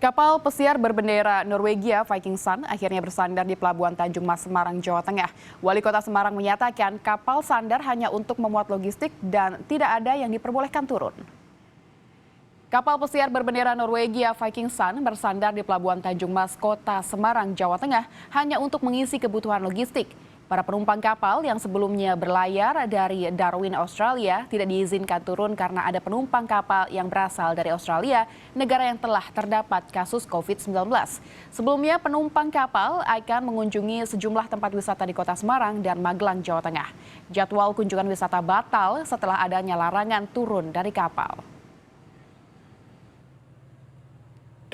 Kapal pesiar berbendera Norwegia Viking Sun akhirnya bersandar di Pelabuhan Tanjung Mas, Semarang, Jawa Tengah. Wali Kota Semarang menyatakan kapal sandar hanya untuk memuat logistik dan tidak ada yang diperbolehkan turun. Kapal pesiar berbendera Norwegia Viking Sun bersandar di Pelabuhan Tanjung Mas, Kota Semarang, Jawa Tengah hanya untuk mengisi kebutuhan logistik. Para penumpang kapal yang sebelumnya berlayar dari Darwin, Australia, tidak diizinkan turun karena ada penumpang kapal yang berasal dari Australia, negara yang telah terdapat kasus COVID-19. Sebelumnya, penumpang kapal akan mengunjungi sejumlah tempat wisata di Kota Semarang dan Magelang, Jawa Tengah. Jadwal kunjungan wisata batal setelah adanya larangan turun dari kapal.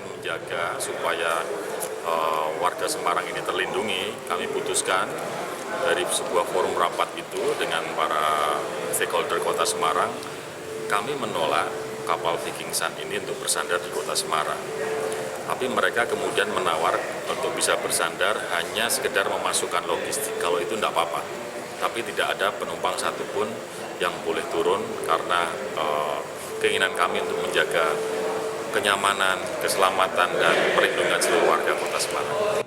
Menjaga supaya warga Semarang ini terlindungi, kami putuskan dari sebuah forum rapat itu dengan para stakeholder Kota Semarang, kami menolak kapal Viking Sun ini untuk bersandar di Kota Semarang. Tapi mereka kemudian menawar untuk bisa bersandar hanya sekedar memasukkan logistik, kalau itu tidak apa-apa. Tapi tidak ada penumpang satupun yang boleh turun karena keinginan kami untuk menjaga kenyamanan, keselamatan, dan perlindungan seluruh warga Kota Semarang.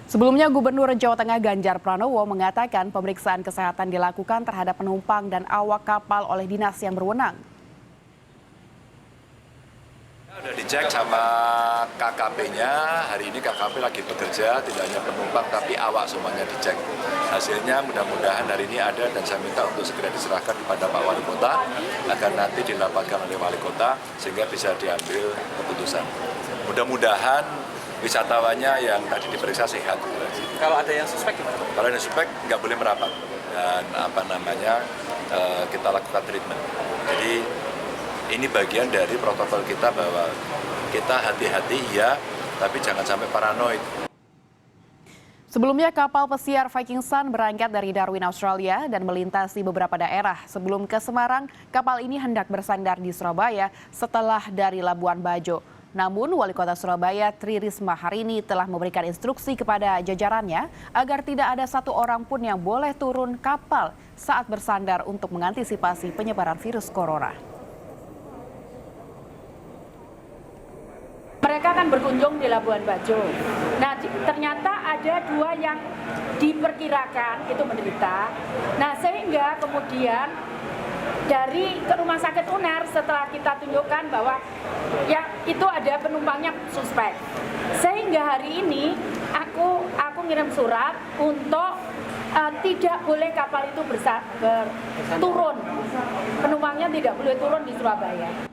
Sebelumnya, Gubernur Jawa Tengah Ganjar Pranowo mengatakan pemeriksaan kesehatan dilakukan terhadap penumpang dan awak kapal oleh dinas yang berwenang. Sudah dicek sama KKP-nya, hari ini KKP lagi bekerja, tidak hanya penumpang tapi awak semuanya dicek. Hasilnya mudah-mudahan hari ini ada dan saya minta untuk segera diserahkan kepada Pak Wali Kota agar nanti dilapatkan oleh Wali Kota sehingga bisa diambil keputusan. Mudah-mudahan wisatawannya yang tadi diperiksa sehat. Kalau ada yang suspek gimana? Kalau ada suspek nggak boleh merapat dan kita lakukan treatment. Jadi ini bagian dari protokol kita bahwa kita hati-hati ya, tapi jangan sampai paranoid. Sebelumnya, kapal pesiar Viking Sun berangkat dari Darwin, Australia dan melintasi beberapa daerah. Sebelum ke Semarang, kapal ini hendak bersandar di Surabaya setelah dari Labuan Bajo. Namun, Wali Kota Surabaya Tri Risma hari ini telah memberikan instruksi kepada jajarannya agar tidak ada satu orang pun yang boleh turun kapal saat bersandar untuk mengantisipasi penyebaran virus corona. Mereka akan berkunjung di Labuan Bajo. Nah, ternyata ada 2 yang diperkirakan itu menderita. Nah, sehingga kemudian dari ke rumah sakit UNER setelah kita tunjukkan bahwa ya itu ada penumpangnya suspek. Sehingga hari ini aku ngirim surat untuk tidak boleh kapal itu turun. Penumpangnya tidak boleh turun di Surabaya.